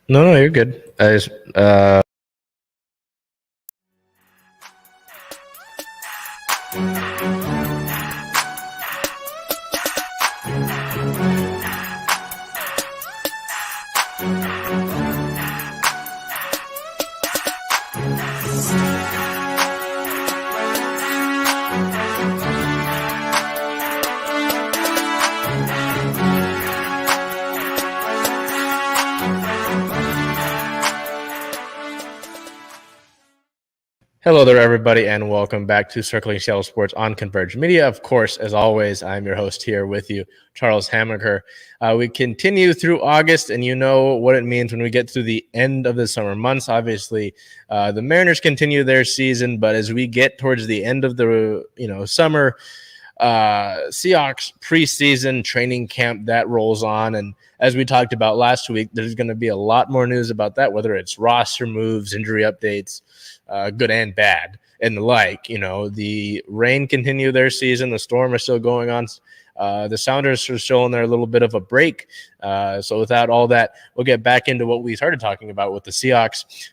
No, you're good. Hello there, everybody, and welcome back to Circling Seattle Sports on Converge Media. Of course, as always, I'm your host here with you, Charles Hamaker. We continue through August, and you know what it means when we get to the end of the summer months. Obviously, the Mariners continue their season, but as we get towards the end of the summer, Seahawks preseason training camp that rolls on, and as we talked about last week, there's going to be a lot more news about that, whether it's roster moves, injury updates, good and bad, and the like. The Rain continue their season. The Storm are still going on. The Sounders are still in their little bit of a break. So without all that, we'll get back into what we started talking about with the Seahawks,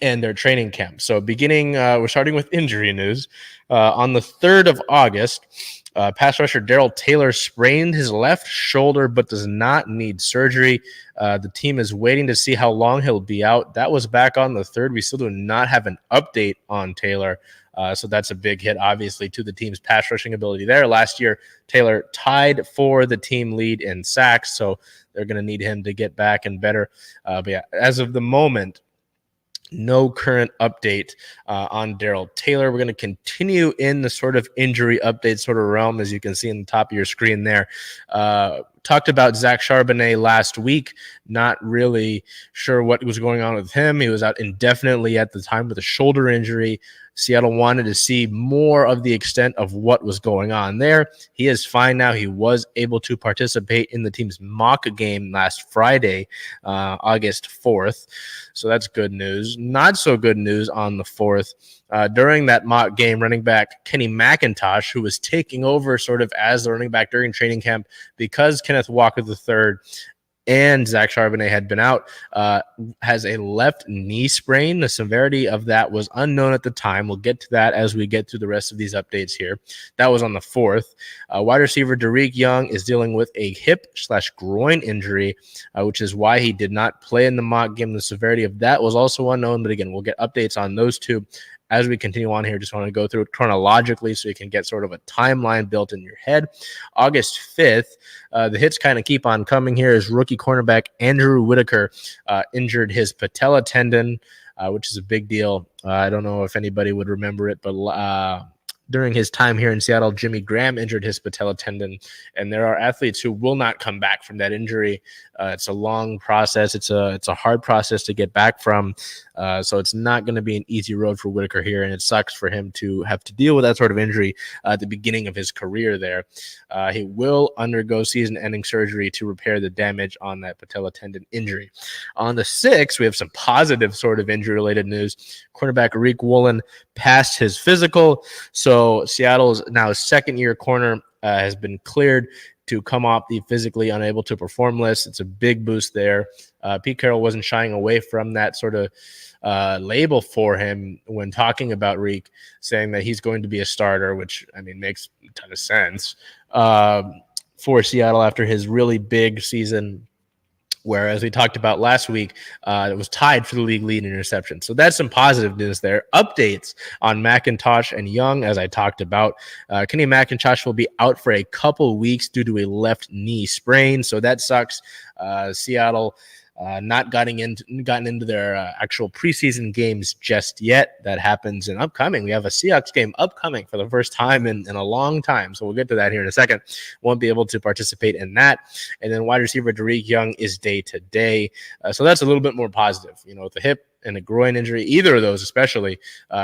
and their training camp. So we're starting with injury news. On the 3rd of August, pass rusher Darrell Taylor sprained his left shoulder but does not need surgery. The team is waiting to see how long he'll be out. That was back on the 3rd. We still do not have an update on Taylor. So that's a big hit, obviously, to the team's pass rushing ability there. Last year, Taylor tied for the team lead in sacks, so they're going to need him to get back and better. But yeah, as of the moment, no current update on Darrell Taylor. We're going to continue in the sort of injury update sort of realm, as you can see in the top of your screen there. Talked about Zach Charbonnet last week. Not really sure what was going on with him. He was out indefinitely at the time with a shoulder injury. Seattle wanted to see more of the extent of what was going on there. He is fine now. He was able to participate in the team's mock game last Friday, August 4th. So that's good news. Not so good news on the 4th. During that mock game, running back Kenny McIntosh, who was taking over sort of as the running back during training camp because Kenneth Walker III and Zach Charbonnet had been out, has a left knee sprain. The severity of that was unknown at the time. We'll get to that as we get through the rest of these updates here. That was on the 4th. Wide receiver Derek Young is dealing with a hip/groin injury, which is why he did not play in the mock game. The severity of that was also unknown, but again, we'll get updates on those two as we continue on here. Just want to go through it chronologically so you can get sort of a timeline built in your head. August 5th, the hits kind of keep on coming here as rookie cornerback Andrew Whitaker injured his patella tendon, which is a big deal. I don't know if anybody would remember it, but during his time here in Seattle, Jimmy Graham injured his patella tendon, and there are athletes who will not come back from that injury. It's a long process. It's a hard process to get back from. So it's not going to be an easy road for Whitaker here, and it sucks for him to have to deal with that sort of injury at the beginning of his career there. He will undergo season-ending surgery to repair the damage on that patella tendon injury. On the 6th, we have some positive sort of injury-related news. Cornerback Reek Woolen passed his physical, so Seattle's now second-year corner has been cleared to come off the physically unable to perform list. It's a big boost there. Pete Carroll wasn't shying away from that sort of label for him when talking about Reek, saying that he's going to be a starter, which, I mean, makes a ton of sense for Seattle after his really big season, where, as we talked about last week, it was tied for the league lead in interception. So that's some positive news there. Updates on McIntosh and Young, as I talked about. Kenny McIntosh will be out for a couple weeks due to a left knee sprain, so that sucks. Seattle not gotten into their actual preseason games just yet. That happens in upcoming. We have a Seahawks game upcoming for the first time in a long time. So we'll get to that here in a second. Won't be able to participate in that. And then wide receiver Derek Young is day to day. So that's a little bit more positive. With the hip and a groin injury, either of those especially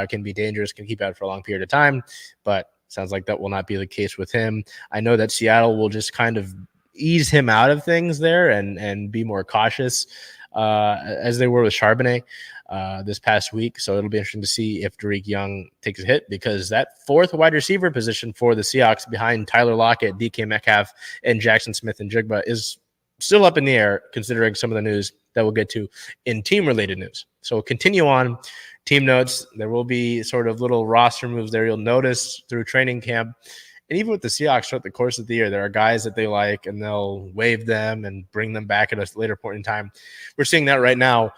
can be dangerous, can keep out for a long period of time. But sounds like that will not be the case with him. I know that Seattle will just kind of ease him out of things there and be more cautious as they were with Charbonnet this past week. So it'll be interesting to see if Derek Young takes a hit, because that fourth wide receiver position for the Seahawks behind Tyler Lockett, DK Metcalf, and Jackson Smith-Njigba is still up in the air, considering some of the news that we'll get to in team-related news. So we'll continue on. Team notes, there will be sort of little roster moves there you'll notice through training camp. And even with the Seahawks throughout the course of the year, there are guys that they like, and they'll waive them and bring them back at a later point in time. We're seeing that right now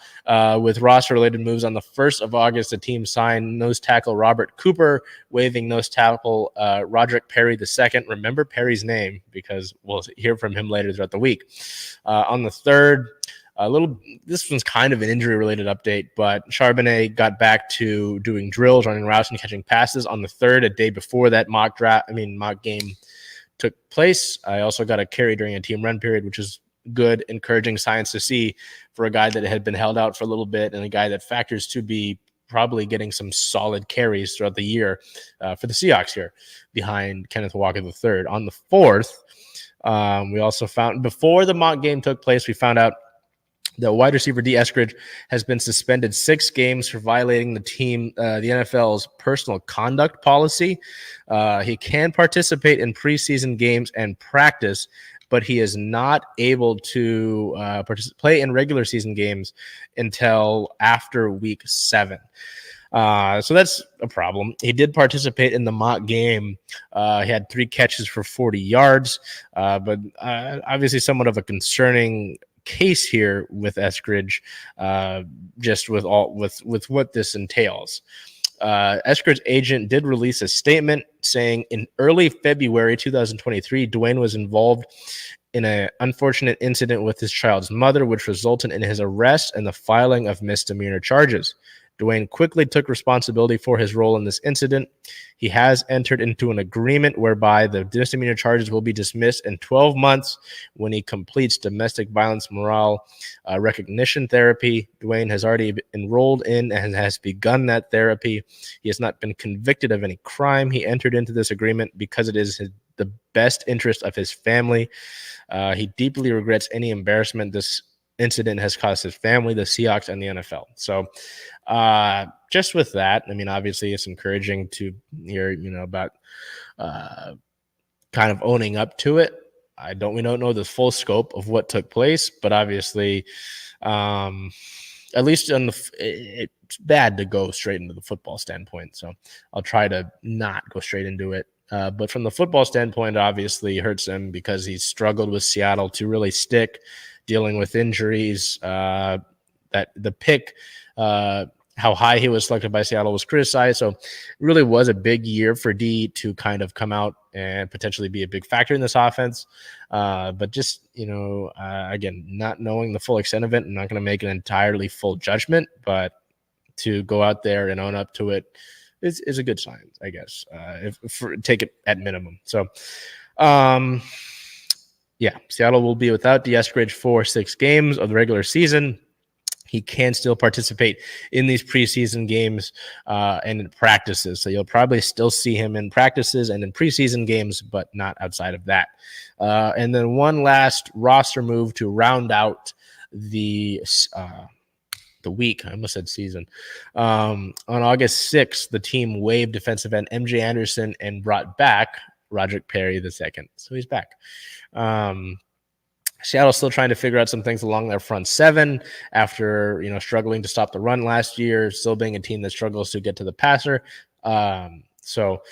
with roster-related moves. On the 1st of August, the team signed nose tackle Robert Cooper, waiving nose tackle Roderick Perry II. Remember Perry's name, because we'll hear from him later throughout the week. On the 3rd, this one's kind of an injury-related update, but Charbonnet got back to doing drills, running routes, and catching passes on the 3rd, a day before that mock game took place. I also got a carry during a team run period, which is good, encouraging signs to see for a guy that had been held out for a little bit, and a guy that factors to be probably getting some solid carries throughout the year for the Seahawks here, behind Kenneth Walker III. On the 4th, we also found, before the mock game took place, we found out that wide receiver D. Eskridge has been suspended 6 games for violating the NFL's personal conduct policy. He can participate in preseason games and practice, but he is not able to play in regular season games until after week 7. So that's a problem. He did participate in the mock game. He had 3 catches for 40 yards, but obviously somewhat of a concerning case here with Eskridge, just with what this entails. Eskridge's agent did release a statement saying in early February 2023, Dwayne was involved in an unfortunate incident with his child's mother, which resulted in his arrest and the filing of misdemeanor charges. Dwayne quickly took responsibility for his role in this incident. He has entered into an agreement whereby the misdemeanor charges will be dismissed in 12 months when he completes domestic violence morale recognition therapy. Dwayne has already enrolled in and has begun that therapy. He has not been convicted of any crime. He entered into this agreement because it is the best interest of his family. He deeply regrets any embarrassment this incident has caused his family, the Seahawks, and the NFL. So just with that, I mean, obviously it's encouraging to hear, about kind of owning up to it. We don't know the full scope of what took place, but obviously at least it's bad to go straight into the football standpoint. So I'll try to not go straight into it. But from the football standpoint, obviously hurts him because he's struggled with Seattle to really stick, dealing with injuries. That the pick, how high he was selected by Seattle, was criticized. So it really was a big year for D to kind of come out and potentially be a big factor in this offense. But just, again, not knowing the full extent of it, I'm not going to make an entirely full judgment, but to go out there and own up to it is a good sign, I guess, take it at minimum. So, yeah, Seattle will be without D. Eskridge for 6 games of the regular season. He can still participate in these preseason games and in practices. So you'll probably still see him in practices and in preseason games, but not outside of that. And then one last roster move to round out the week. I almost said season. On August 6th, the team waived defensive end MJ Anderson and brought back Roderick Perry II. So he's back. Seattle's still trying to figure out some things along their front 7 after, struggling to stop the run last year, still being a team that struggles to get to the passer. So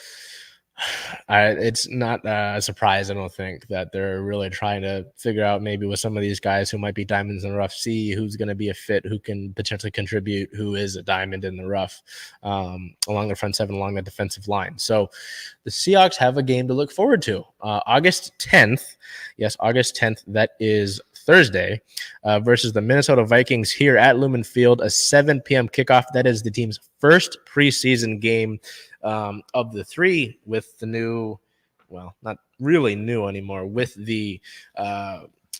it's not a surprise, I don't think, that they're really trying to figure out maybe with some of these guys who might be diamonds in the rough, see who's going to be a fit, who can potentially contribute, who is a diamond in the rough along the front 7, along the defensive line. So the Seahawks have a game to look forward to. August 10th. Yes, August 10th. That is Thursday versus the Minnesota Vikings here at Lumen Field, a 7 p.m. kickoff. That is the team's first preseason game of the three with the new, well, not really new anymore, with the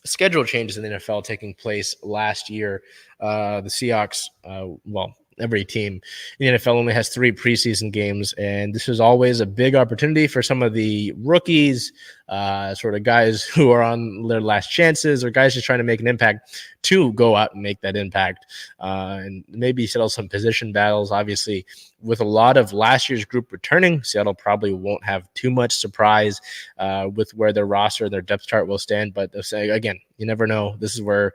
schedule changes in the NFL taking place last year. The Seahawks, every team in the NFL only has 3 preseason games, and this is always a big opportunity for some of the rookies, sort of guys who are on their last chances or guys just trying to make an impact to go out and make that impact and maybe settle some position battles. Obviously, with a lot of last year's group returning, Seattle probably won't have too much surprise with where their roster and their depth chart will stand. But again, you never know. This is where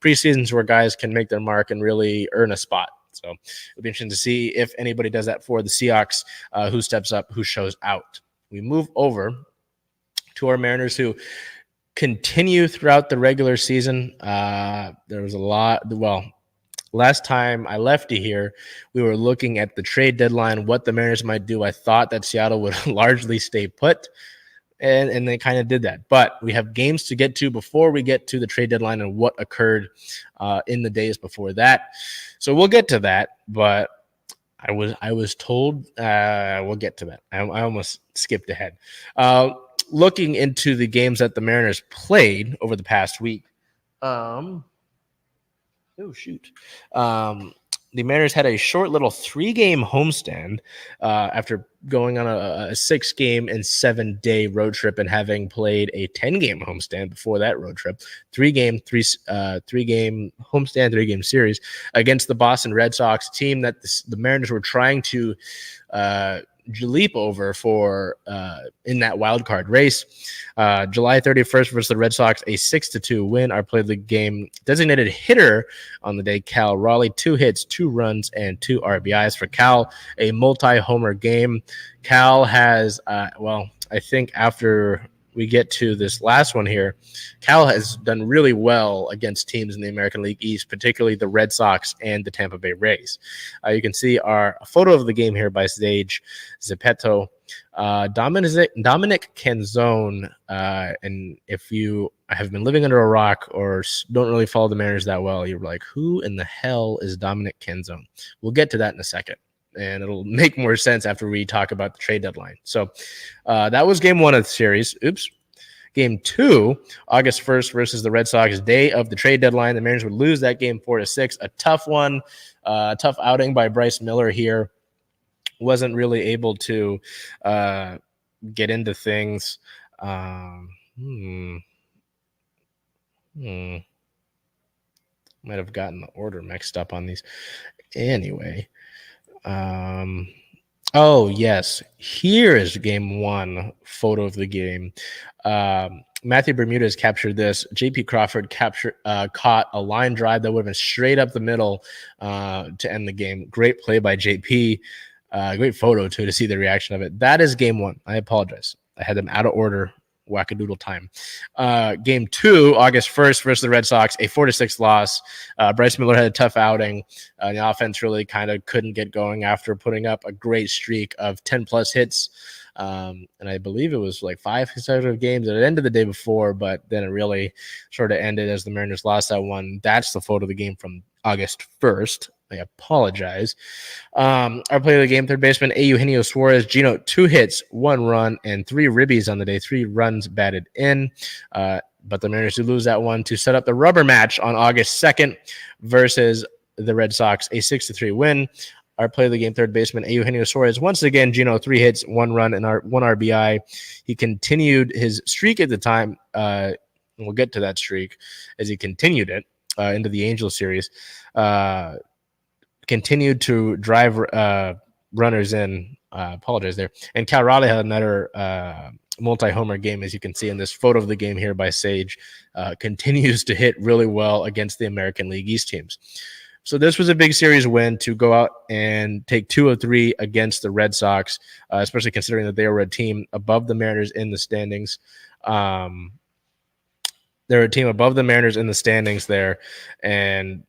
preseasons where guys can make their mark and really earn a spot. So it'll be interesting to see if anybody does that for the Seahawks, who steps up, who shows out. We move over to our Mariners, who continue throughout the regular season. There was a lot. Well, last time I left you here, we were looking at the trade deadline, what the Mariners might do. I thought that Seattle would largely stay put, and they kind of did that. But we have games to get to before we get to the trade deadline and what occurred in the days before that. So we'll get to that, but I was told we'll get to that. I almost skipped ahead. Looking into the games that the Mariners played over the past week. The Mariners had a short little 3-game homestand after going on a 6-game and 7-day road trip and having played a 10-game homestand before that road trip. 3-game homestand, 3-game series against the Boston Red Sox, team that the Mariners were trying to leap over for in that wild card race. July 31st versus the Red Sox, a 6-2 win. Our play of the game designated hitter on the day, Cal Raleigh, 2 hits, 2 runs, and 2 RBIs for Cal. A multi-homer game. Cal has, I think after we get to this last one here, Cal has done really well against teams in the American League East, particularly the Red Sox and the Tampa Bay Rays. You can see a photo of the game here by Sage Zepeto. Dominic Canzone, and if you have been living under a rock or don't really follow the Mariners that well, you're like, who in the hell is Dominic Canzone? We'll get to that in a second, and it'll make more sense after we talk about the trade deadline. So that was game 1 of the series. Game 2, August 1st versus the Red Sox, day of the trade deadline. The Mariners would lose that game 4-6. A tough one, tough outing by Bryce Miller here. Wasn't really able to get into things. Might have gotten the order mixed up on these. Anyway. Oh, yes. Here is game 1 photo of the game. Matthew Bermudez captured this. J.P. Crawford caught a line drive that would have been straight up the middle to end the game. Great play by J.P. Great photo, too, to see the reaction of it. That is game 1. I apologize. I had them out of order. Wackadoodle time. Game 2, August 1st versus the Red Sox, a 4-6 loss. Bryce Miller had a tough outing. The offense really kind of couldn't get going after putting up a great streak of 10-plus hits. And I believe it was like 5 consecutive games. It ended the day before, but then it really sort of ended as the Mariners lost that one. That's the photo of the game from August 1st. I apologize. Our play of the game, third baseman Eugenio Suarez, Gino, 2 hits, 1 run, and 3 ribbies on the day, 3 runs batted in. But the Mariners do lose that one to set up the rubber match on August 2nd versus the Red Sox, a 6-3 win. Our play of the game, third baseman Eugenio Suarez, once again, Gino, 3 hits, 1 run, and 1 RBI. He continued his streak at the time. And we'll get to that streak as he continued it into the Angels series. Continued to drive runners in. Apologize there. And Cal Raleigh had another multi-homer game, as you can see in this photo of the game here by Sage. Continues to hit really well against the American League East teams. So this was a big series win to go out and take 2 of 3 against the Red Sox, especially considering that they were a team above the Mariners in the standings. They're a team above the Mariners in the standings there, and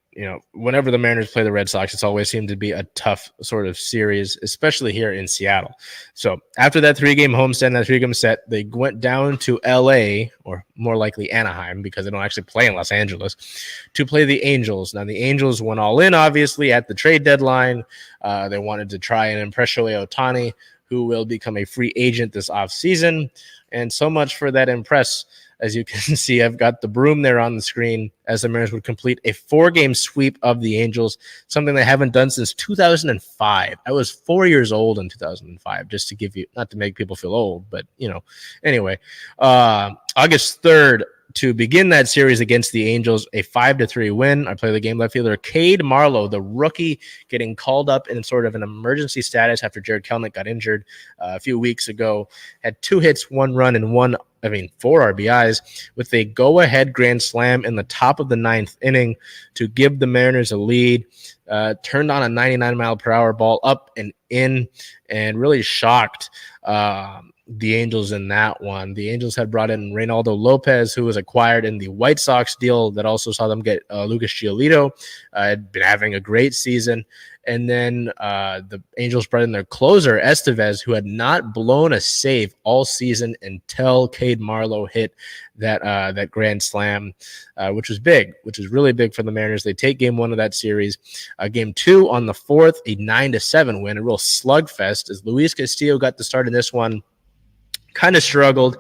whenever the Mariners play the Red Sox, it's always seemed to be a tough sort of series, especially here in Seattle. So after that 3-game homestand, that 3-game set, they went down to LA, or more likely Anaheim, because they don't actually play in Los Angeles, to play the Angels. Now, the Angels went all in, obviously, at the trade deadline. They wanted to try and impress Shohei Ohtani, who will become a free agent this offseason. And so much for that impress. As you can see, I've got the broom there on the screen as the Mariners would complete a 4-game sweep of the Angels, something they haven't done since 2005. I was 4 years old in 2005, just to give you, not to make people feel old, but, anyway. August 3rd, to begin that series against the Angels, a 5-3 win. I play the game left fielder Cade Marlowe, the rookie, getting called up in sort of an emergency status after Jared Kelenic got injured a few weeks ago. Had 2 hits, 1 run, and 4 RBIs, with a go-ahead grand slam in the top of the 9th inning to give the Mariners a lead. Turned on a 99-mile-per-hour ball up and in, and really shocked the Angels in that one. The Angels had brought in Reynaldo Lopez, who was acquired in the White Sox deal that also saw them get Lucas Giolito. Had been having a great season. And then the Angels brought in their closer, Estevez, who had not blown a save all season until Cade Marlowe hit that grand slam, which was really big for the Mariners. They take game 1 of that series. Game 2 on the 4th, a 9-7 win, a real slugfest, as Luis Castillo got the start in this one. Kind of struggled,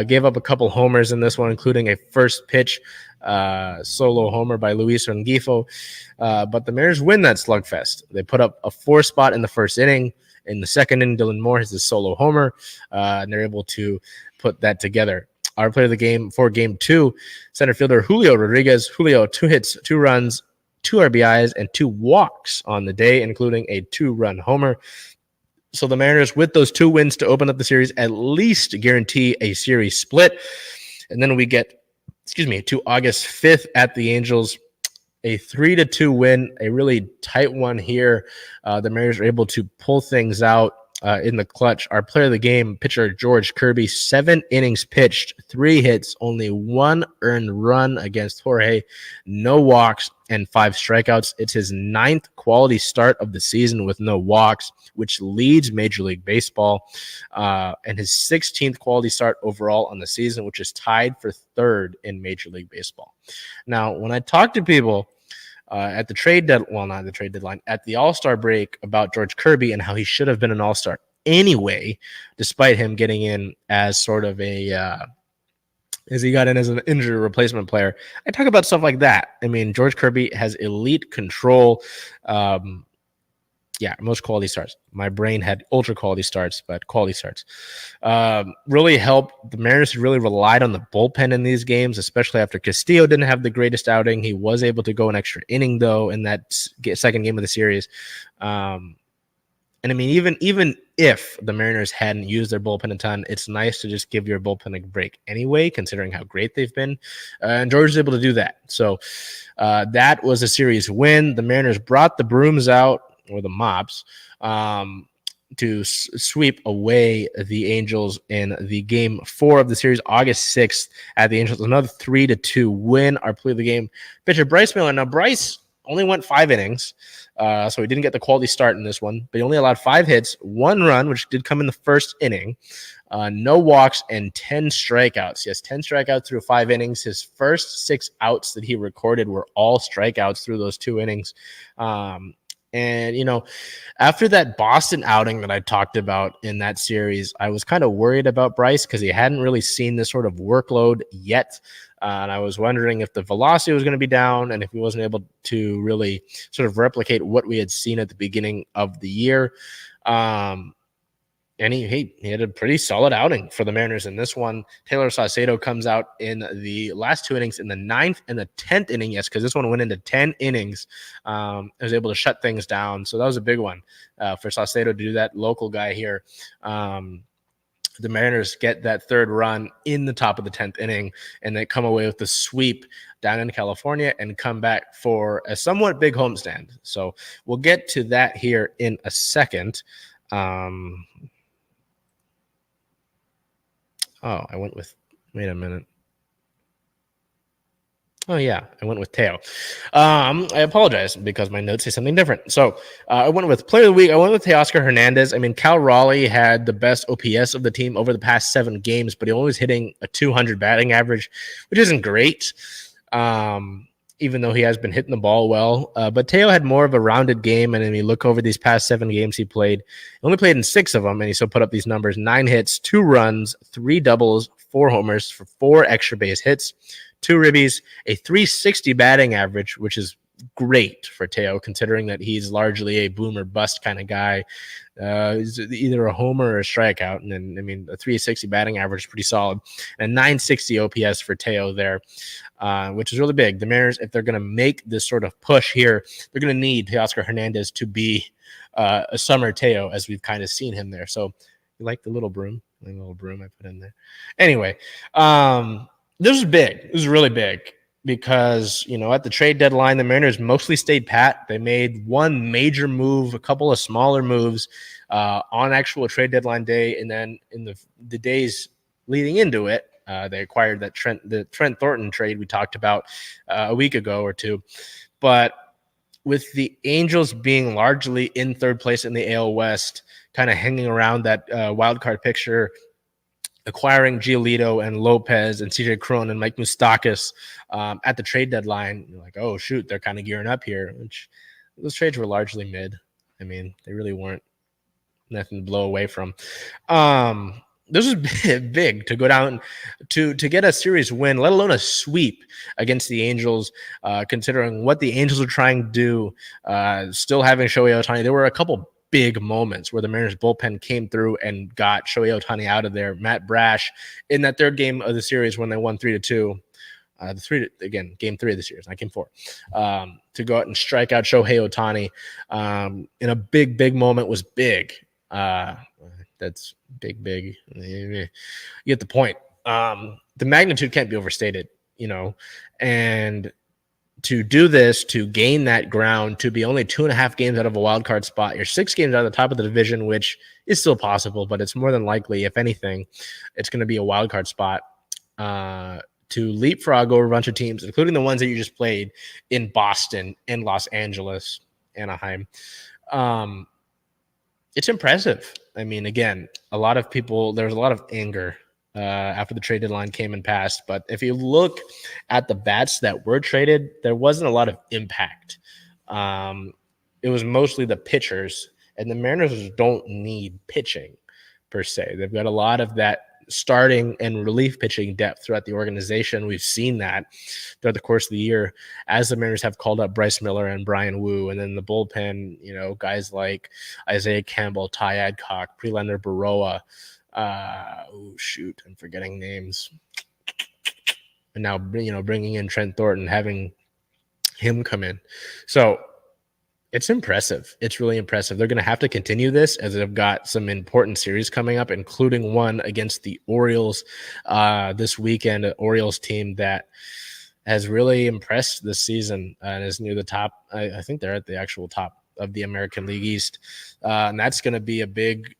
gave up a couple homers in this one, including a first pitch solo homer by Luis Rengifo. But the Mariners win that slugfest. They put up a 4 spot in the first inning. In the second inning, Dylan Moore has his solo homer, and they're able to put that together. Our player of the game for game 2, center fielder Julio Rodriguez. Julio, 2 hits, 2 runs, 2 RBIs, and 2 walks on the day, including a 2-run homer. So the Mariners, with those 2 wins to open up the series, at least guarantee a series split. And then we get, to August 5th at the Angels, a 3-2 win, a really tight one here. The Mariners are able to pull things out in the clutch. Our player of the game, pitcher George Kirby, 7 innings pitched, 3 hits, only 1 earned run against Jorge, no walks, and 5 strikeouts. It's his 9th quality start of the season with no walks, which leads Major League Baseball, and his 16th quality start overall on the season, which is tied for 3rd in Major League Baseball. Now, when I talk to people at at the All-Star break about George Kirby and how he should have been an All-Star anyway, despite him getting in as sort of as he got in as an injury replacement player, I talk about stuff like that. I mean, George Kirby has elite control. Most quality starts. My brain had ultra quality starts, but quality starts really helped. The Mariners really relied on the bullpen in these games, especially after Castillo didn't have the greatest outing. He was able to go an extra inning, though, in that second game of the series. And I mean, even if the Mariners hadn't used their bullpen a ton, it's nice to just give your bullpen a break anyway, considering how great they've been. And George was able to do that. So that was a series win. The Mariners brought the brooms out, or the mops, to sweep away the Angels in the game 4 of the series, August 6th at the Angels. Another 3-2 win. Our play of the game, pitcher Bryce Miller. Now, Bryce only went 5 innings, so he didn't get the quality start in this one, but he only allowed 5 hits, 1 run, which did come in the first inning, no walks, and 10 strikeouts. He has 10 strikeouts through 5 innings. His first 6 outs that he recorded were all strikeouts through those 2 innings. And, after that Boston outing that I talked about in that series, I was kind of worried about Bryce because he hadn't really seen this sort of workload yet. And I was wondering if the velocity was going to be down and if he wasn't able to really sort of replicate what we had seen at the beginning of the year. And he had a pretty solid outing for the Mariners in this one. Taylor Saucedo comes out in the last 2 innings, in the 9th and the 10th inning. Yes, because this one went into 10 innings. Was able to shut things down. So that was a big one for Saucedo to do that. Local guy here. The Mariners get that 3rd run in the top of the 10th inning, and they come away with the sweep down in California and come back for a somewhat big homestand. So we'll get to that here in a second. Wait a minute. Oh, yeah, I went with Teo. I apologize because my notes say something different. So I went with player of the week. I went with Teoscar Hernandez. I mean, Cal Raleigh had the best OPS of the team over the past 7 games, but he only was hitting a 200 batting average, which isn't great, even though he has been hitting the ball well. But Teo had more of a rounded game, and then you look over these past 7 games he played. He only played in 6 of them, and he still put up these numbers: 9 hits, 2 runs, 3 doubles, 4 homers for 4 extra base hits, 2 ribbies, a 360 batting average, which is great for Teo, considering that he's largely a boom or bust kind of guy. He's either a homer or a strikeout. And then, I mean, a 360 batting average is pretty solid. And 960 OPS for Teo there, which is really big. The Mariners, if they're going to make this sort of push here, they're going to need Teoscar Hernandez to be a summer Teo, as we've kind of seen him there. So you like the little broom? The little broom I put in there. Anyway, this was big. It was really big because, you know, at the trade deadline, the Mariners mostly stayed pat. They made one major move, a couple of smaller moves on actual trade deadline day. And then in the days leading into it, they acquired the Trent Thornton trade we talked about a week ago or two. But with the Angels being largely in third place in the AL West, kind of hanging around that wild card picture, acquiring Giolito and Lopez and CJ Cron and Mike Moustakas at the trade deadline, you're like, oh, shoot, they're kind of gearing up here, which those trades were largely mid. I mean, they really weren't nothing to blow away from. This was big to go down to get a series win, let alone a sweep against the Angels, considering what the Angels are trying to do, still having Shohei Ohtani. There were a couple big moments where the Mariners bullpen came through and got Shohei Ohtani out of there. Matt Brash in that third game of the series when they won 3-2. Game 3 of the series, not game 4, to go out and strike out Shohei Ohtani in a big moment was big. That's big. You get the point. The magnitude can't be overstated, you know, and to do this, to gain that ground, to be only 2.5 games out of a wild card spot, you're 6 games out of the top of the division, which is still possible, but it's more than likely, if anything, it's going to be a wild card spot. To leapfrog over a bunch of teams, including the ones that you just played in Boston, in Los Angeles, Anaheim. It's impressive. I mean, again, there was a lot of anger after the trade deadline came and passed. But if you look at the bats that were traded, there wasn't a lot of impact. It was mostly the pitchers, and the Mariners don't need pitching per se. They've got a lot of that starting and relief pitching depth throughout the organization. We've seen that throughout the course of the year as the Mariners have called up Bryce Miller and Brian Wu, and then the bullpen, you know, guys like Isaiah Campbell, Ty Adcock, Prelander Baroa. I'm forgetting names. And now, you know, bringing in Trent Thornton, having him come in. So it's impressive. It's really impressive. They're going to have to continue this as they've got some important series coming up, including one against the Orioles this weekend, an Orioles team that has really impressed this season and is near the top. I think they're at the actual top of the American League East. And that's going to be a big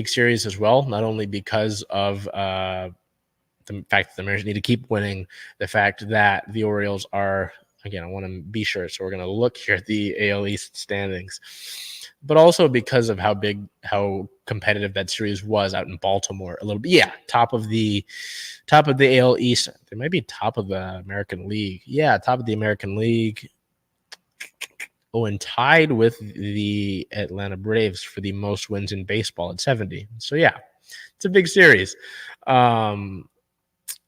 series as well, not only because of the fact that the Mariners need to keep winning, the fact that the Orioles are, again, I want to be sure, so we're going to look here at the AL East standings, but also because of how competitive that series was out in Baltimore a little bit. Yeah, top of the AL East. They might be top of the American League. Yeah, top of the American League. Oh, and tied with the Atlanta Braves for the most wins in baseball at 70. So, yeah, it's a big series.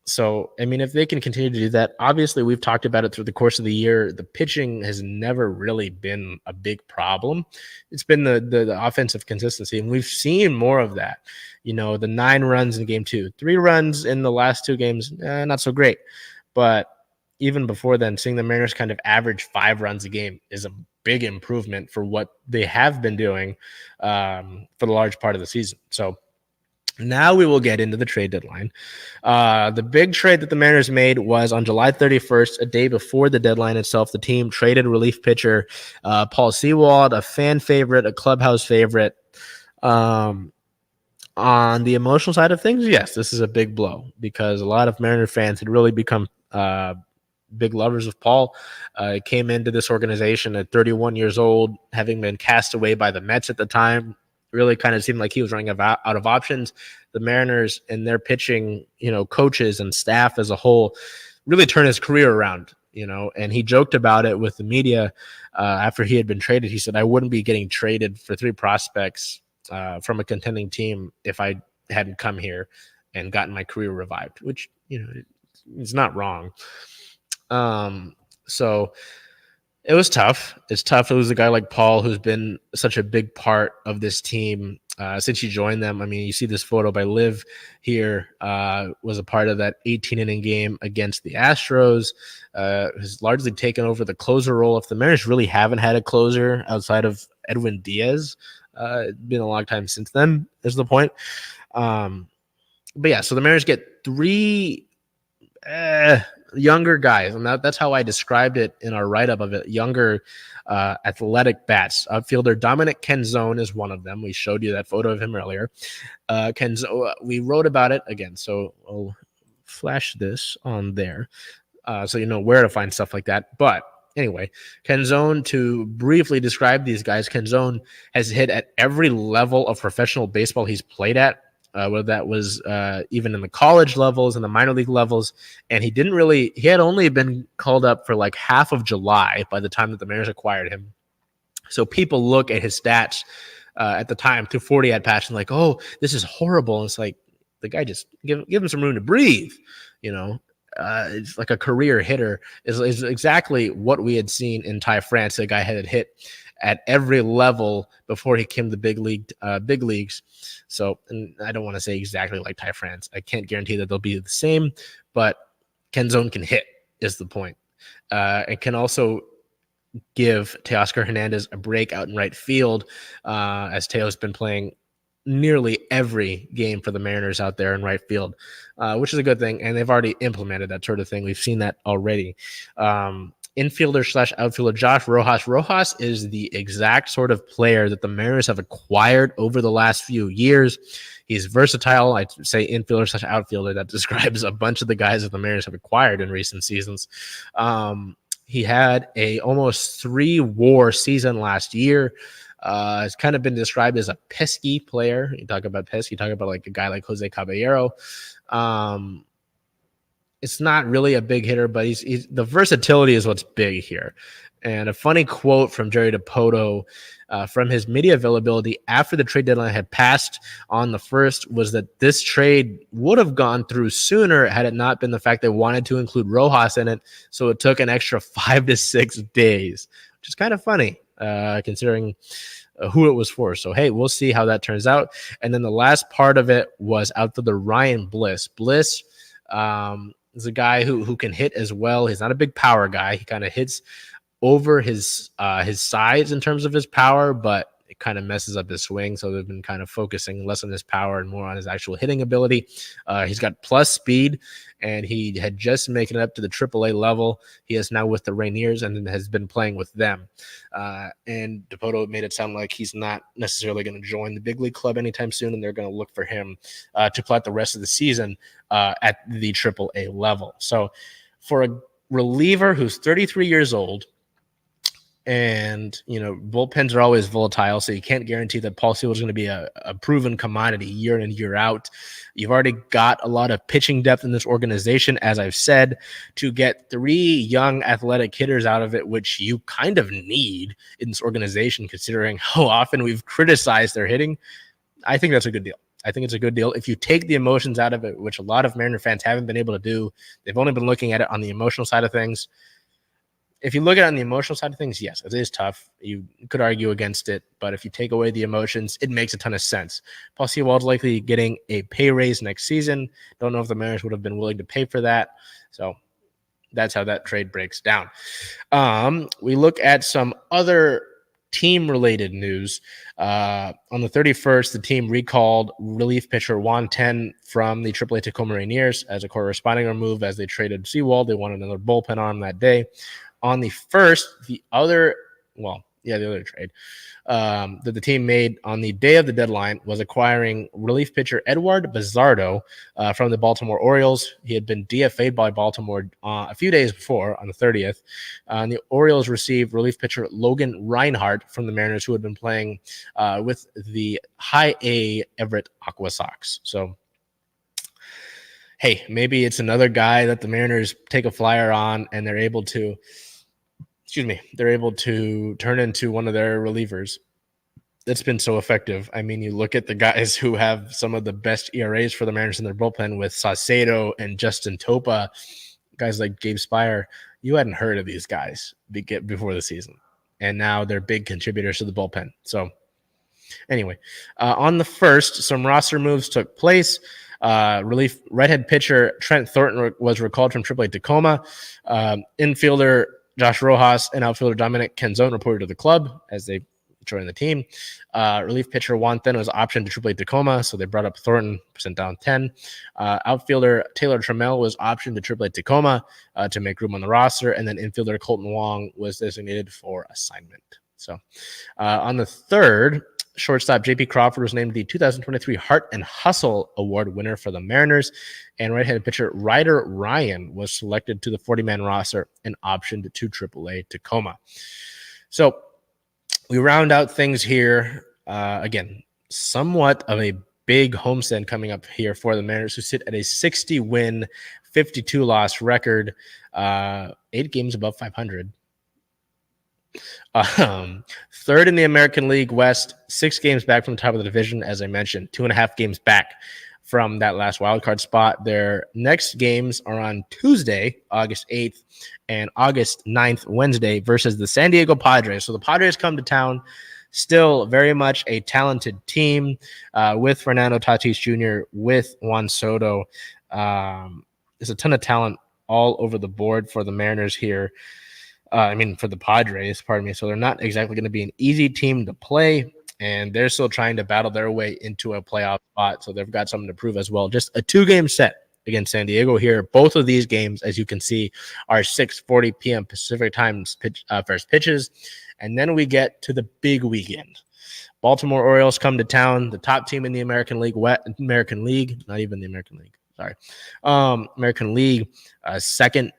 So, I mean, if they can continue to do that, obviously we've talked about it through the course of the year. The pitching has never really been a big problem. It's been the offensive consistency, and we've seen more of that. You know, the 9 runs in game 2, 3 runs in the last 2 games, not so great. But even before then, seeing the Mariners kind of average 5 runs a game is a big improvement for what they have been doing for the large part of the season. So, now we will get into the trade deadline. The big trade that the Mariners made was on July 31st, a day before the deadline itself. The team traded relief pitcher Paul Sewald, a fan favorite, a clubhouse favorite. On the emotional side of things, yes, this is a big blow because a lot of Mariner fans had really become big lovers of Paul. Came into this organization at 31 years old, having been cast away by the Mets at the time. Really kind of seemed like he was running out of options. The Mariners and their pitching, coaches and staff as a whole really turned his career around, and he joked about it with the media after he had been traded. He said, I wouldn't be getting traded for 3 prospects from a contending team if I hadn't come here and gotten my career revived, which, it's not wrong. So it was tough. It's tough to lose a guy like Paul, who's been such a big part of this team since he joined them. I mean, you see this photo by Liv here, was a part of that 18-inning game against the Astros, has largely taken over the closer role. If the Mariners really haven't had a closer outside of Edwin Diaz, it's been a long time since then, is the point. But yeah, so the Mariners get 3 younger guys, and that's how I described it in our write-up of it. Younger athletic bats. Outfielder Dominic Canzone is one of them. We showed you that photo of him earlier. We wrote about it again, so I'll flash this on there so you know where to find stuff like that. But anyway, Canzone, to briefly describe these guys, Canzone has hit at every level of professional baseball he's played at. Whether that was even in the college levels and the minor league levels. And he had only been called up for like half of July by the time that the Mariners acquired him. So people look at his stats at the time, 240 at bats, and like, oh, this is horrible. And it's like, the guy just give him some room to breathe, it's like a career hitter is exactly what we had seen in Ty France. The guy had hit at every level before he came to big leagues. So, and I don't want to say exactly like Ty France. I can't guarantee that they'll be the same, but Canzone can hit is the point. It can also give Teoscar Hernandez a break out in right field, as Teo's been playing nearly every game for the Mariners out there in right field, which is a good thing. And they've already implemented that sort of thing. We've seen that already. Infielder / outfielder Josh Rojas. Rojas is the exact sort of player that the Mariners have acquired over the last few years. He's versatile. I'd say infielder / outfielder. That describes a bunch of the guys that the Mariners have acquired in recent seasons. He had a almost 3 WAR season last year. It's kind of been described as a pesky player. You talk about pesky, you talk about like a guy like Jose Caballero. It's not really a big hitter, but he's the versatility is what's big here. And a funny quote from Jerry DiPoto from his media availability after the trade deadline had passed on the 1st was that this trade would have gone through sooner had it not been the fact they wanted to include Rojas in it. So it took an extra 5 to 6 days, which is kind of funny considering who it was for. So, hey, we'll see how that turns out. And then the last part of it was outfielder Ryan Bliss. Bliss is a guy who can hit as well. He's not a big power guy. He kind of hits over his size in terms of his power, but it kind of messes up his swing. So they've been kind of focusing less on his power and more on his actual hitting ability. He's got plus speed, and he had just made it up to the AAA level. He is now with the Rainiers and has been playing with them. And DiPoto made it sound like he's not necessarily going to join the big league club anytime soon, and they're going to look for him to play out the rest of the season at the AAA level. So for a reliever who's 33 years old, and, bullpens are always volatile, so you can't guarantee that Paul Sewell is going to be a proven commodity year in, year out. You've already got a lot of pitching depth in this organization, as I've said, to get 3 young athletic hitters out of it, which you kind of need in this organization, considering how often we've criticized their hitting. I think that's a good deal. I think it's a good deal. If you take the emotions out of it, which a lot of Mariner fans haven't been able to do, they've only been looking at it on the emotional side of things. If you look at it on the emotional side of things, yes, it is tough. You could argue against it, but if you take away the emotions, it makes a ton of sense. Paul Sewell's likely getting a pay raise next season. Don't know if the Mariners would have been willing to pay for that. So that's how that trade breaks down. We look at some other team-related news. On the 31st, the team recalled relief pitcher Juan Ten from the AAA Tacoma Rainiers as a corresponding move as they traded Sewell. They wanted another bullpen arm that day. On the 1st, the other trade that the team made on the day of the deadline was acquiring relief pitcher Edward Bizzardo from the Baltimore Orioles. He had been DFA'd by Baltimore a few days before, on the 30th. And the Orioles received relief pitcher Logan Reinhardt from the Mariners, who had been playing with the High A Everett Aqua Sox. So, hey, maybe it's another guy that the Mariners take a flyer on, and they're able to turn into one of their relievers. That's been so effective. I mean, you look at the guys who have some of the best ERAs for the Mariners in their bullpen with Saucedo and Justin Topa, guys like Gabe Spire. You hadn't heard of these guys before the season, and now they're big contributors to the bullpen. So anyway, on the 1st, some roster moves took place. Relief redhead pitcher Trent Thornton was recalled from AAA Tacoma. Infielder Josh Rojas and outfielder Dominic Canzone reported to the club as they joined the team. Relief pitcher Juan Then was optioned to AAA Tacoma, so they brought up Thornton, sent down 10. Outfielder Taylor Trammell was optioned to AAA Tacoma to make room on the roster, and then infielder Colton Wong was designated for assignment. So on the 3rd, shortstop J.P. Crawford was named the 2023 Heart and Hustle Award winner for the Mariners, and right-handed pitcher Ryder Ryan was selected to the 40-man roster and optioned to AAA Tacoma. So we round out things here. Again, somewhat of a big homestand coming up here for the Mariners, who sit at a 60-win, 52-loss record, 8 games above 500. 3rd in the American League West, 6 games back from the top of the division, as I mentioned, 2.5 games back from that last wildcard spot. Their next games are on Tuesday, August 8th, and August 9th, Wednesday, versus the San Diego Padres. So the Padres come to town, still very much a talented team with Fernando Tatis Jr., with Juan Soto. There's a ton of talent all over the board for the Mariners here. For the Padres, pardon me. So they're not exactly going to be an easy team to play, and they're still trying to battle their way into a playoff spot. So they've got something to prove as well. Just a 2-game set against San Diego here. Both of these games, as you can see, are 6:40 p.m. Pacific time first pitches. And then we get to the big weekend. Baltimore Orioles come to town, the top team in the American League, American League, second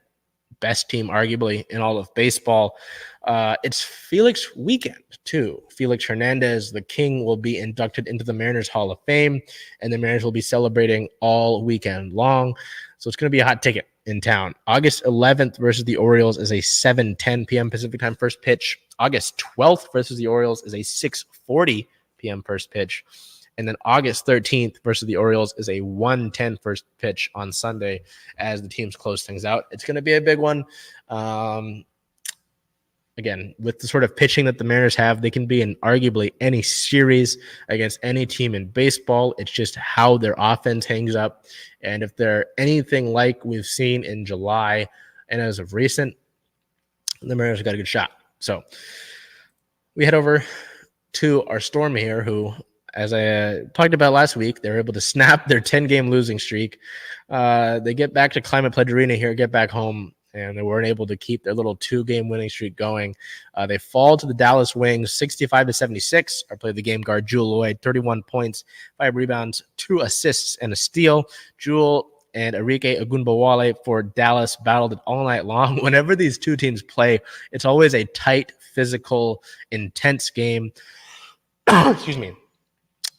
best team arguably in all of baseball. It's Felix weekend too. Felix Hernandez, the King, will be inducted into the Mariners Hall of Fame, and the Mariners will be celebrating all weekend long. So it's going to be a hot ticket in town. August 11th versus the Orioles is a 7:10 p.m. Pacific time first pitch. August 12th versus the Orioles is a 6:40 p.m. first pitch. And then August 13th versus the Orioles is a 1:10 first pitch on Sunday as the teams close things out. It's going to be a big one. Again, with the sort of pitching that the Mariners have, they can be in arguably any series against any team in baseball. It's just how their offense hangs up. And if they're anything like we've seen in July and as of recent, the Mariners have got a good shot. So we head over to our Storm here, who, as I talked about last week, they were able to snap their 10-game losing streak. They get back to Climate Pledge Arena here, get back home, and they weren't able to keep their little 2-game winning streak going. They fall to the Dallas Wings 65-76. Or play the game guard Jewel Lloyd, 31 points, 5 rebounds, 2 assists, and a steal. Jewel and Enrique Ogunbowale for Dallas battled it all night long. Whenever these two teams play, it's always a tight, physical, intense game. Excuse me.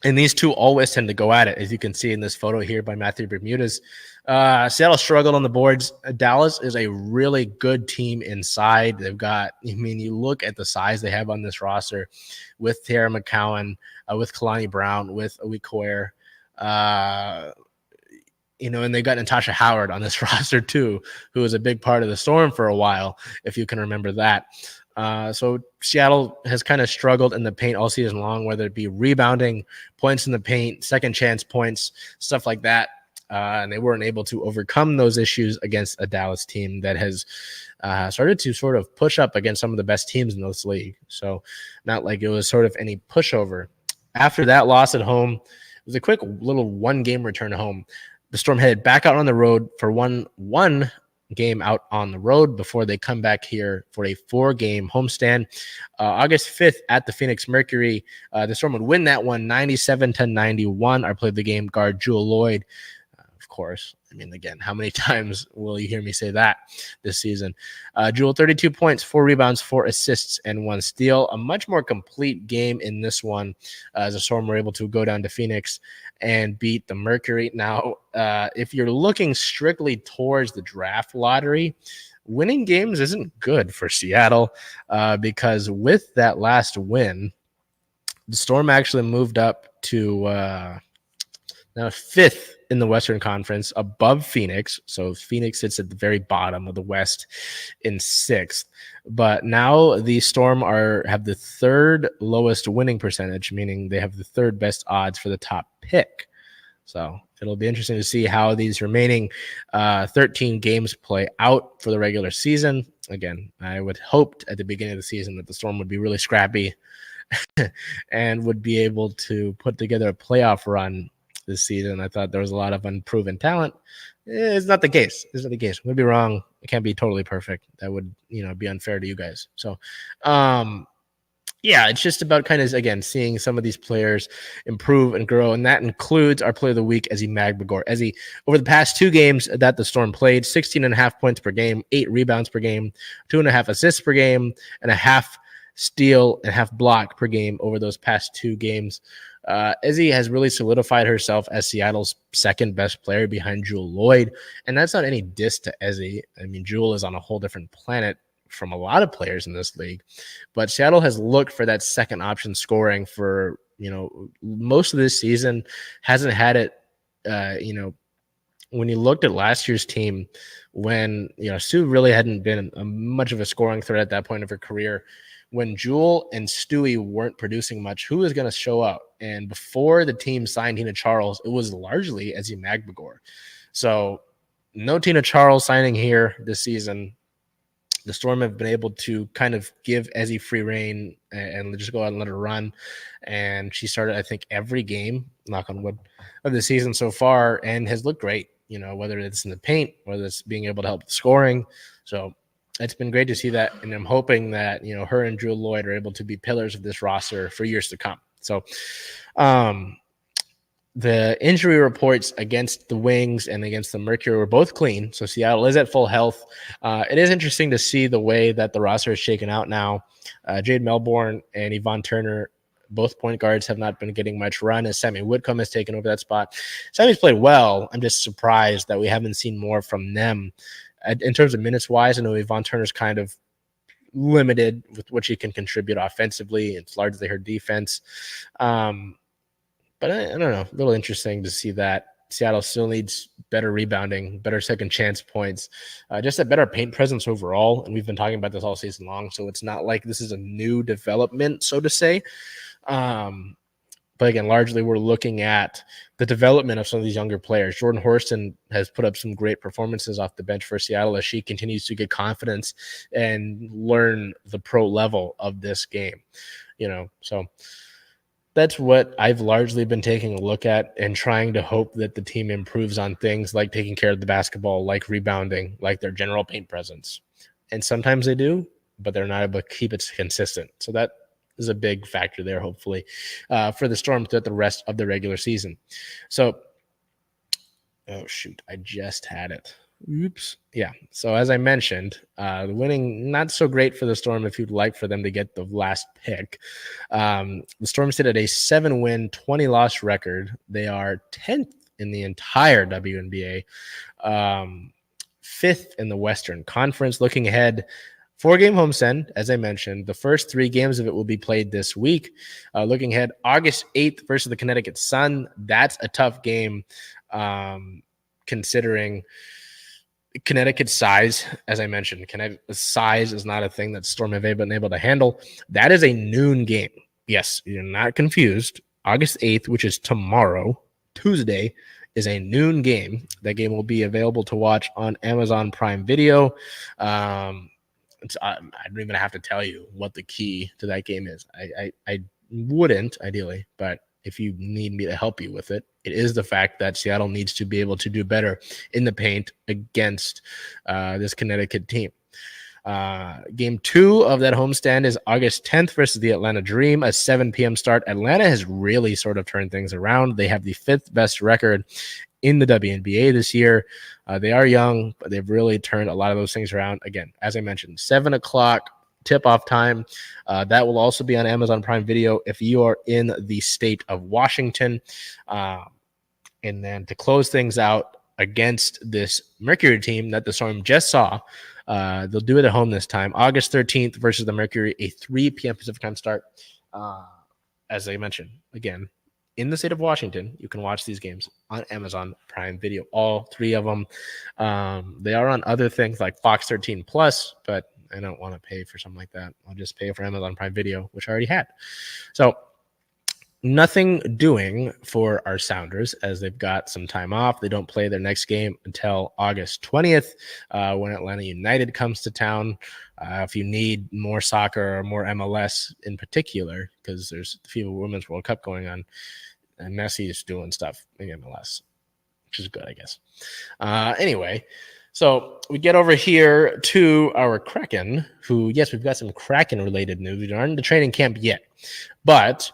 And these two always tend to go at it, as you can see in this photo here by Matthew Bermudez. Seattle struggled on the boards. Dallas is a really good team inside. They've got, you look at the size they have on this roster with Tara McCowan, with Kalani Brown, with Awikoer, and they got Natasha Howard on this roster too, who was a big part of the Storm for a while, if you can remember that. So Seattle has kind of struggled in the paint all season long, whether it be rebounding, points in the paint, second chance points, stuff like that. And they weren't able to overcome those issues against a Dallas team that has started to sort of push up against some of the best teams in this league. So not like it was sort of any pushover. After that loss at home, it was a quick little 1-game return home. The Storm headed back out on the road for one game out on the road before they come back here for a 4-game homestand. August 5th at the Phoenix Mercury. The Storm would win that one 97-91. I played the game guard Jewel Lloyd. Of course. I mean, again, how many times will you hear me say that this season? Jewel, 32 points, 4 rebounds, 4 assists, and 1 steal. A much more complete game in this one as the Storm were able to go down to Phoenix and beat the Mercury. Now, if you're looking strictly towards the draft lottery, winning games isn't good for Seattle because with that last win, the Storm actually moved up to now 5th in the Western Conference, above Phoenix. So Phoenix sits at the very bottom of the West in 6th. But now the Storm have the 3rd lowest winning percentage, meaning they have the 3rd best odds for the top pick. So it'll be interesting to see how these remaining 13 games play out for the regular season. Again, I would hoped at the beginning of the season that the Storm would be really scrappy and would be able to put together a playoff run this season. I thought there was a lot of unproven talent. It's not the case. It's not the case. We'd be wrong. It can't be totally perfect. That would, be unfair to you guys. So, yeah, it's just about kind of, again, seeing some of these players improve and grow, and that includes our player of the week, Ezi Magbagor. Ezi, over the past 2 games that the Storm played, 16.5 points per game, 8 rebounds per game, 2.5 assists per game, and a half steal and half block per game over those past 2 games. Ezi has really solidified herself as Seattle's 2nd best player behind Jewel Lloyd, and that's not any diss to Ezi. I mean, Jewel is on a whole different planet from a lot of players in this league, but Seattle has looked for that second option scoring for, most of this season, hasn't had it. When you looked at last year's team, when, Sue really hadn't been much of a scoring threat at that point of her career, when Jewel and Stewie weren't producing much, who was going to show up? And before the team signed Tina Charles, it was largely Ezi Magbagor. So no Tina Charles signing here this season. The Storm have been able to kind of give Ezi free reign and just go out and let her run. And she started, I think, every game, knock on wood, of the season so far and has looked great, whether it's in the paint, whether it's being able to help with scoring. So it's been great to see that, and I'm hoping that, her and Jewel Lloyd are able to be pillars of this roster for years to come. So the injury reports against the Wings and against the Mercury were both clean, so Seattle is at full health. It is interesting to see the way that the roster is shaken out now. Jade Melbourne and Yvonne Turner, both point guards, have not been getting much run as Sammy Whitcomb has taken over that spot. Sammy's played well. I'm just surprised that we haven't seen more from them. In terms of minutes-wise, I know Yvonne Turner's kind of limited with what she can contribute offensively. It's largely her defense. But I don't know, a little interesting to see that Seattle still needs better rebounding, better second chance points, just a better paint presence overall. And we've been talking about this all season long, so it's not like this is a new development, so to say. But again, largely we're looking at the development of some of these younger players. Jordan Horston has put up some great performances off the bench for Seattle as she continues to get confidence and learn the pro level of this game. So that's what I've largely been taking a look at and trying to hope that the team improves on things like taking care of the basketball, like rebounding, like their general paint presence. And sometimes they do, but they're not able to keep it consistent. So that is a big factor there, hopefully, for the Storm throughout the rest of the regular season. So, oh, shoot, I just had it. Oops. Yeah. So as I mentioned, the winning not so great for the Storm if you'd like for them to get the last pick. The Storm sit at a 7-win, 20-loss record. They are 10th in the entire WNBA, 5th in the Western Conference. Looking ahead, 4-game homestand, as I mentioned. The first 3 games of it will be played this week. Looking ahead, August 8th versus the Connecticut Sun. That's a tough game, considering Connecticut's size. As I mentioned, Connecticut's size is not a thing that Storm have been able to handle. That is a noon game. Yes, you're not confused. August 8th, which is tomorrow, Tuesday, is a noon game. That game will be available to watch on Amazon Prime Video. I don't even have to tell you what the key to that game is. I wouldn't, ideally, but if you need me to help you with it, it is the fact that Seattle needs to be able to do better in the paint against this Connecticut team. Game 2 of that homestand is August 10th versus the Atlanta Dream, a 7 p.m. start. Atlanta has really sort of turned things around. They have the 5th best record in the WNBA this year. They are young, but they've really turned a lot of those things around. Again, as I mentioned, 7 o'clock tip-off time. That will also be on Amazon Prime Video if you are in the state of Washington. And then to close things out against this Mercury team that the Storm just saw, they'll do it at home this time. August 13th versus the Mercury, a 3 p.m. Pacific time start. As I mentioned, again, in the state of Washington, you can watch these games on Amazon Prime Video, all 3 of them. They are on other things like Fox 13 Plus, but I don't want to pay for something like that. I'll just pay for Amazon Prime Video, which I already had. So nothing doing for our Sounders as they've got some time off. They don't play their next game until August 20th when Atlanta United comes to town. If you need more soccer or more MLS in particular, because there's the FIBA Women's World Cup going on, and Messi is doing stuff in MLS, which is good, I guess. Anyway, so we get over here to our Kraken, who, yes, we've got some Kraken-related news. We aren't in the training camp yet, but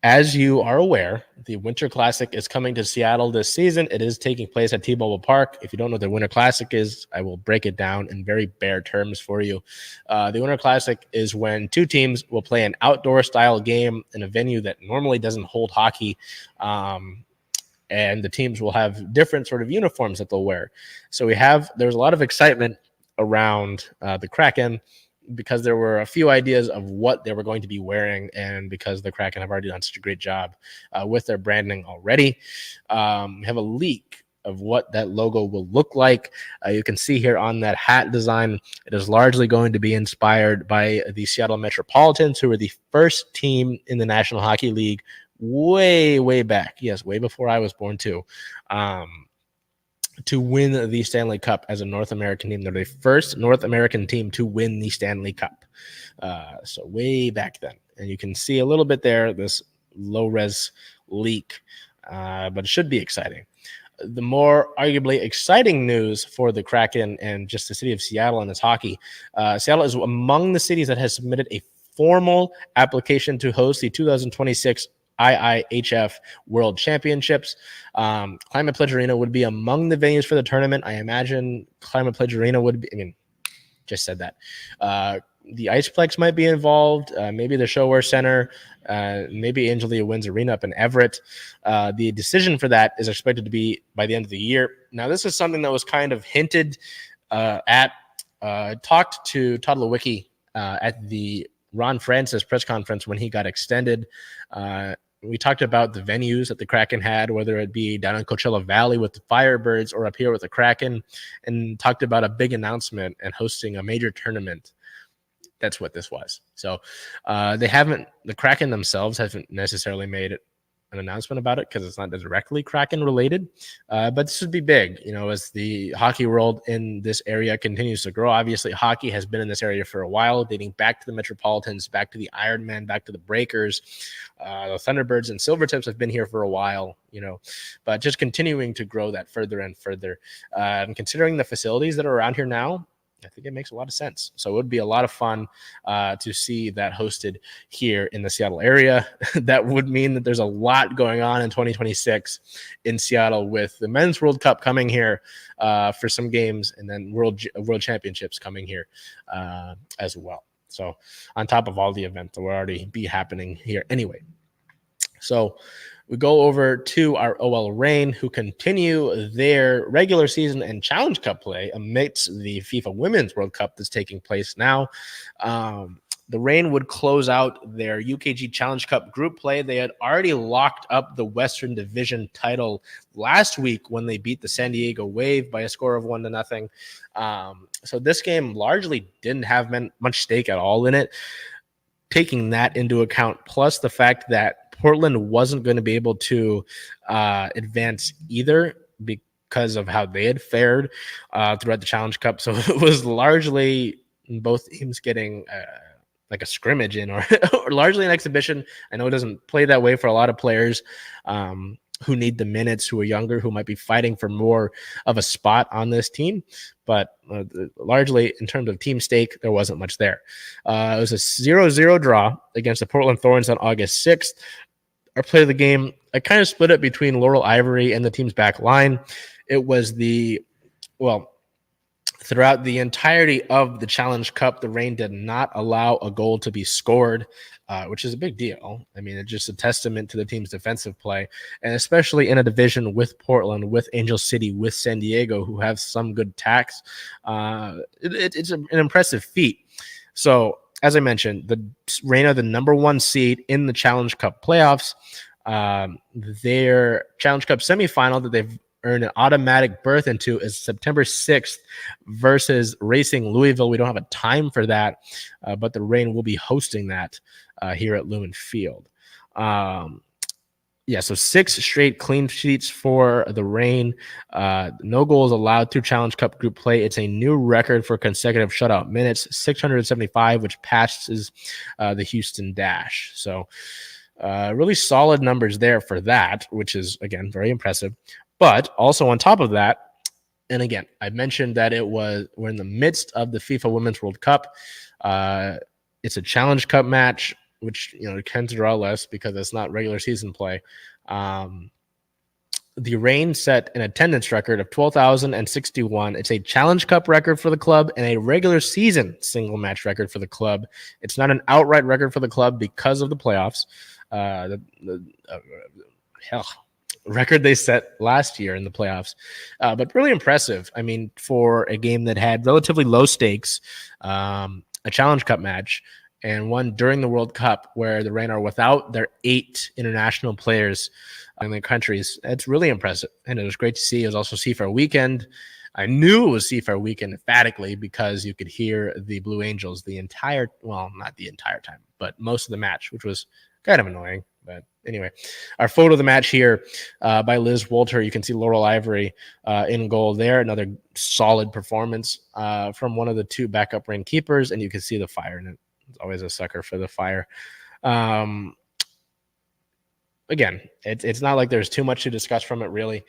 as you are aware, the Winter Classic is coming to Seattle this season. It is taking place at T-Mobile Park. If you don't know what the Winter Classic is, I will break it down in very bare terms for you. The Winter Classic is when 2 teams will play an outdoor-style game in a venue that normally doesn't hold hockey, and the teams will have different sort of uniforms that they'll wear. So there's a lot of excitement around the Kraken, because there were a few ideas of what they were going to be wearing, and because the Kraken have already done such a great job with their branding already. We have a leak of what that logo will look like. You can see here on that hat design, it is largely going to be inspired by the Seattle Metropolitans, who were the first team in the National Hockey League way back. Yes, way before I was born too. To win the Stanley Cup as a North American team. They're the first North American team to win the Stanley Cup. So way back then. And you can see a little bit there, this low-res leak, but it should be exciting. The more arguably exciting news for the Kraken and just the city of Seattle and its hockey, Seattle is among the cities that has submitted a formal application to host the 2026 IIHF World Championships. Climate Pledge Arena would be among the venues for the tournament. I imagine Climate Pledge Arena would be, just said that. The Iceplex might be involved, maybe the Showwear Center, maybe Angelia Winds Arena up in Everett. The decision for that is expected to be by the end of the year. Now, this is something that was kind of hinted at. Talked to Todd Lewicki at the Ron Francis press conference when he got extended. We talked about the venues that the Kraken had, whether it be down in Coachella Valley with the Firebirds or up here with the Kraken, and talked about a big announcement and hosting a major tournament. That's what this was. So the Kraken themselves haven't necessarily made an announcement about it because it's not directly Kraken related, but this would be big, as the hockey world in this area continues to grow. Obviously, hockey has been in this area for a while, dating back to the Metropolitans, back to the Ironmen, back to the Breakers. The Thunderbirds and Silvertips have been here for a while, but just continuing to grow that further and further. And considering the facilities that are around here now, I think it makes a lot of sense. So it would be a lot of fun to see that hosted here in the Seattle area. That would mean that there's a lot going on in 2026 in Seattle, with the Men's World Cup coming here for some games, and then World Championships coming here as well. So on top of all the events that will already be happening here anyway. So we go over to our OL Reign, who continue their regular season and Challenge Cup play amidst the FIFA Women's World Cup that's taking place now. The Reign would close out their UKG Challenge Cup group play. They had already locked up the Western Division title last week when they beat the San Diego Wave by a score of 1-0. So this game largely didn't have much stake at all in it. Taking that into account, plus the fact that Portland wasn't going to be able to advance either because of how they had fared throughout the Challenge Cup. So it was largely both teams getting like a scrimmage in or, or largely an exhibition. I know it doesn't play that way for a lot of players who need the minutes, who are younger, who might be fighting for more of a spot on this team. But largely in terms of team stake, there wasn't much there. It was a 0-0 draw against the Portland Thorns on August 6th. Our play of the game, I kind of split it between Laurel Ivory and the team's back line. It was throughout the entirety of the Challenge Cup, the Reign did not allow a goal to be scored, which is a big deal. I mean, it's just a testament to the team's defensive play, and especially in a division with Portland, with Angel City, with San Diego, who have some good tacks. It's an impressive feat. So, as I mentioned, the Reign are the number 1 seed in the Challenge Cup playoffs. Their Challenge Cup semifinal that they've earned an automatic berth into is September 6th versus Racing Louisville. We don't have a time for that, but the Reign will be hosting that here at Lumen Field. So 6 straight clean sheets for the Reign. No goals allowed through Challenge Cup group play. It's a new record for consecutive shutout minutes, 675, which passes the Houston Dash. So really solid numbers there for that, which is, again, very impressive. But also on top of that, and again, I mentioned that we're in the midst of the FIFA Women's World Cup. It's a Challenge Cup match, which it tends to draw less because it's not regular season play. The Reign set an attendance record of 12,061. It's a Challenge Cup record for the club and a regular season single match record for the club. It's not an outright record for the club because of the playoffs. Record they set last year in the playoffs, but really impressive. I mean, for a game that had relatively low stakes, a Challenge Cup match, and one during the World Cup where the Reign are without their 8 international players in their countries. It's really impressive, and it was great to see. It was also Seafair Weekend. I knew it was Seafair Weekend emphatically because you could hear the Blue Angels not the entire time, but most of the match, which was kind of annoying. But anyway, our photo of the match here by Liz Wolter. You can see Laurel Ivory in goal there. Another solid performance from one of the 2 backup Reign keepers, and you can see the fire in it. It's always a sucker for the fire. Again, it's not like there's too much to discuss from it, really.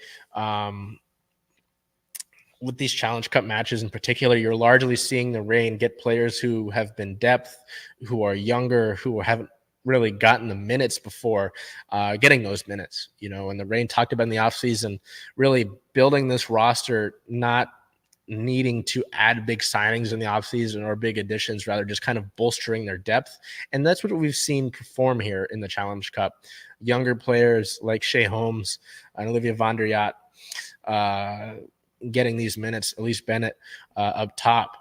With these Challenge Cup matches in particular, you're largely seeing the Reign get players who have been depth, who are younger, who haven't really gotten the minutes before getting those minutes, and the Reign talked about in the offseason, really building this roster, not needing to add big signings in the offseason or big additions, rather just kind of bolstering their depth. And that's what we've seen perform here in the Challenge Cup. Younger players like Shea Holmes and Olivia Von der Yacht getting these minutes, Elise Bennett up top.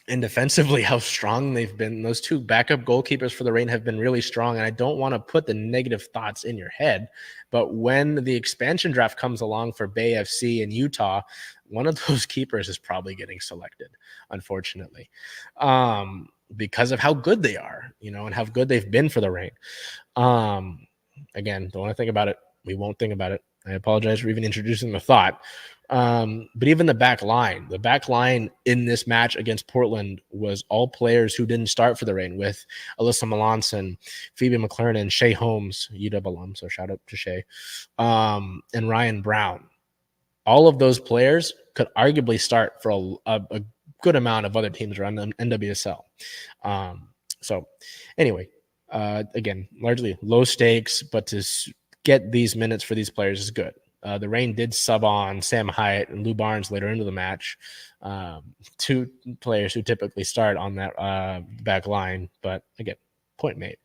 And defensively, how strong they've been. Those 2 backup goalkeepers for the Reign have been really strong. And I don't want to put the negative thoughts in your head, but when the expansion draft comes along for Bay FC in Utah, one of those keepers is probably getting selected, unfortunately, because of how good they are, and how good they've been for the Reign. Again, don't want to think about it. We won't think about it. I apologize for even introducing the thought. But even the back line in this match against Portland was all players who didn't start for the Reign, with Alyssa Melanson, Phoebe McLaren, Shea Holmes, UW alum, so shout out to Shea, and Ryan Brown. All of those players could arguably start for a good amount of other teams around the NWSL. So anyway, again, largely low stakes, but to get these minutes for these players is good. The Reign did sub on Sam Hyatt and Lou Barnes later into the match, 2 players who typically start on that back line. But again, point made.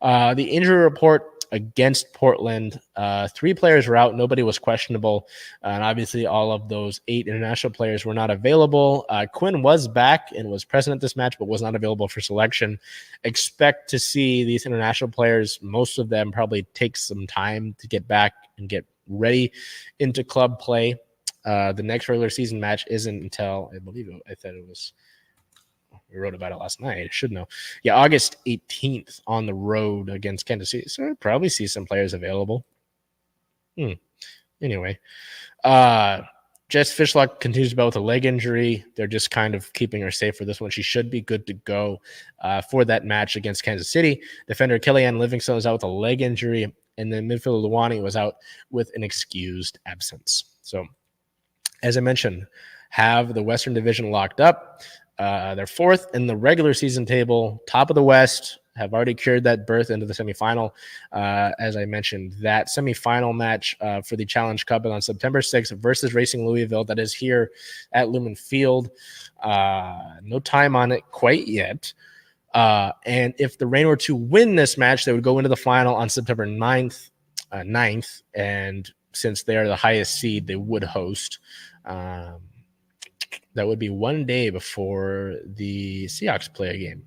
The injury report against Portland, 3 players were out. Nobody was questionable. And obviously all of those 8 international players were not available. Quinn was back and was present at this match, but was not available for selection. Expect to see these international players, most of them probably take some time to get back and get ready into club play. The next regular season match isn't until, we wrote about it last night. I should know. Yeah, August 18th on the road against Kansas City. So I'll probably see some players available. Anyway, Jess Fishlock continues to battle with a leg injury. They're just kind of keeping her safe for this one. She should be good to go for that match against Kansas City. Defender Kellyanne Livingston was out with a leg injury, and then midfielder Luwani was out with an excused absence. So, as I mentioned, have the Western Division locked up. They're fourth in the regular season table, top of the West, have already cured that berth into the semifinal. As I mentioned, that semifinal match for the Challenge Cup is on September 6th versus Racing Louisville. That is here at Lumen Field. No time on it quite yet. And if the Reign were to win this match, they would go into the final on September 9th. And since they are the highest seed, they would host. That would be one day before the Seahawks play a game.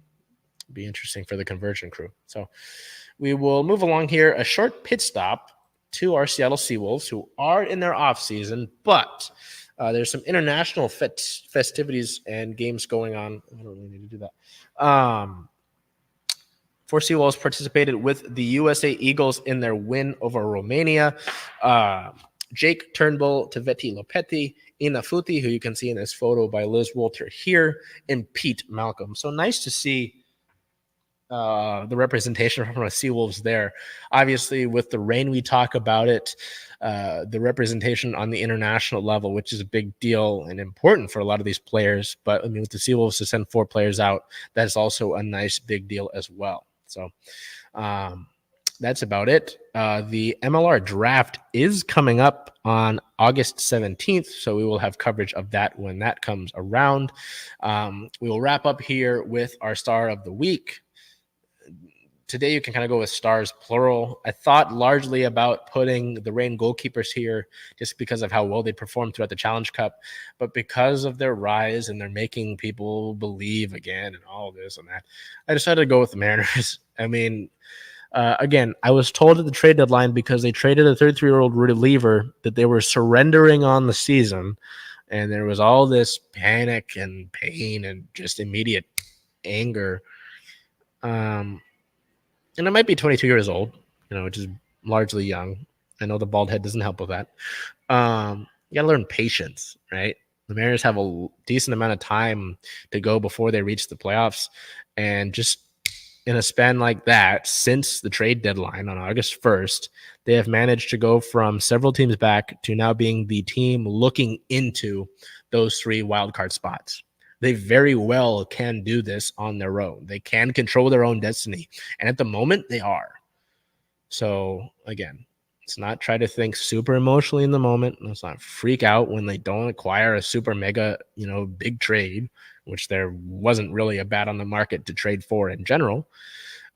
Be interesting for the Conversion crew. So we will move along here. A short pit stop to our Seattle Seawolves, who are in their off season, but there's some international festivities and games going on. I don't really need to do that. Four Seawolves participated with the USA Eagles in their win over Romania. Jake Turnbull, Taveti Lopetti, Ina Futi, who you can see in this photo by Liz Walter here, and Pete Malcolm. So nice to see the representation from the Seawolves there. Obviously, with the Reign, we talk about it, the representation on the international level, which is a big deal and important for a lot of these players. But I mean, with the Seawolves to send 4 players out, that's also a nice big deal as well. So that's about it. The MLR draft is coming up on August 17th, so we will have coverage of that when that comes around. We will wrap up here with our star of the week. Today, you can kind of go with stars plural. I thought largely about putting the Reign goalkeepers here just because of how well they performed throughout the Challenge Cup. But because of their rise and they're making people believe again and all this and that, I decided to go with the Mariners. I mean, again, I was told at the trade deadline because they traded a 33-year-old reliever that they were surrendering on the season. And there was all this panic and pain and just immediate anger. And I might be 22 years old, which is largely young. I know the bald head doesn't help with that. You got to learn patience, right? The Mariners have a decent amount of time to go before they reach the playoffs. And just in a span like that, since the trade deadline on August 1st, they have managed to go from several teams back to now being the team looking into those 3 wildcard spots. They very well can do this on their own. They can control their own destiny. And at the moment, they are. So, again, let's not try to think super emotionally in the moment. Let's not freak out when they don't acquire a super mega, big trade, which there wasn't really a bat on the market to trade for in general.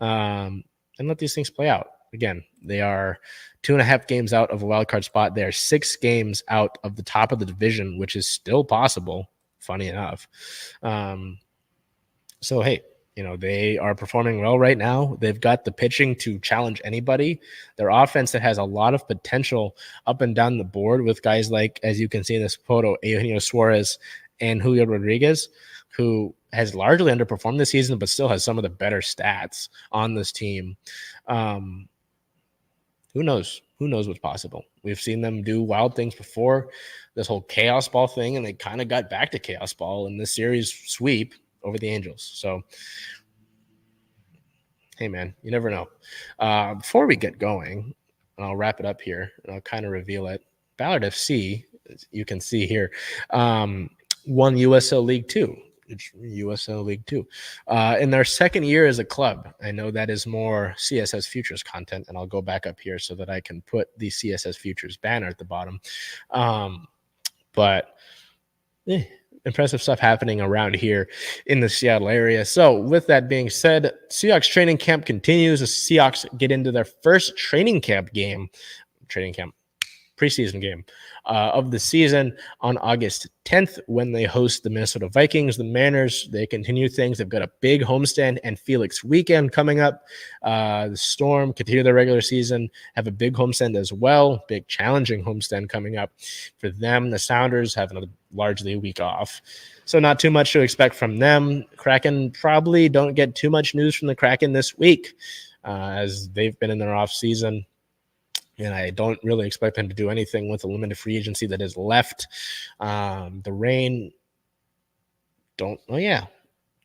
And let these things play out. Again, they are 2.5 games out of a wildcard spot. They are 6 games out of the top of the division, which is still possible. Funny enough. So, hey, they are performing well right now. They've got the pitching to challenge anybody. Their offense that has a lot of potential up and down the board with guys like, as you can see in this photo, Eugenio Suarez and Julio Rodriguez, who has largely underperformed this season, but still has some of the better stats on this team. Who knows? Who knows what's possible? We've seen them do wild things before, this whole chaos ball thing, and they kind of got back to chaos ball in this series sweep over the Angels. So, hey, man, you never know. Before we get going, and I'll wrap it up here, and I'll kind of reveal it. Ballard FC, as you can see here, won USL League 2. It's USL League 2. In their second year as a club, I know that is more CSS Futures content, and I'll go back up here so that I can put the CSS Futures banner at the bottom. But impressive stuff happening around here in the Seattle area. So with that being said, Seahawks training camp continues. The Seahawks get into their first training camp preseason game of the season on August 10th when they host the Minnesota Vikings. The Mariners, they continue things. They've got a big homestand and Felix weekend coming up. The Storm continue their regular season, have a big homestand as well, big challenging homestand coming up for them. The Sounders have another largely a week off. So not too much to expect from them. Kraken probably don't get too much news from the Kraken this week as they've been in their off season. and I don't really expect them to do anything with the limited free agency that is left. The Reign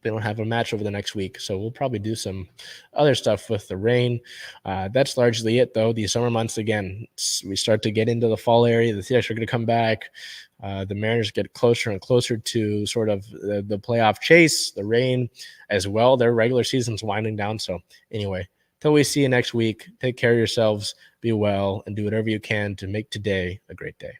they don't have a match over the next week, so we'll probably do some other stuff with the Reign. That's largely it, though. These summer months, again, we start to get into the fall area. The Seahawks are going to come back. The Mariners get closer and closer to sort of the playoff chase. The Reign as well. Their regular season's winding down. So anyway, till we see you next week, take care of yourselves, be well, and do whatever you can to make today a great day.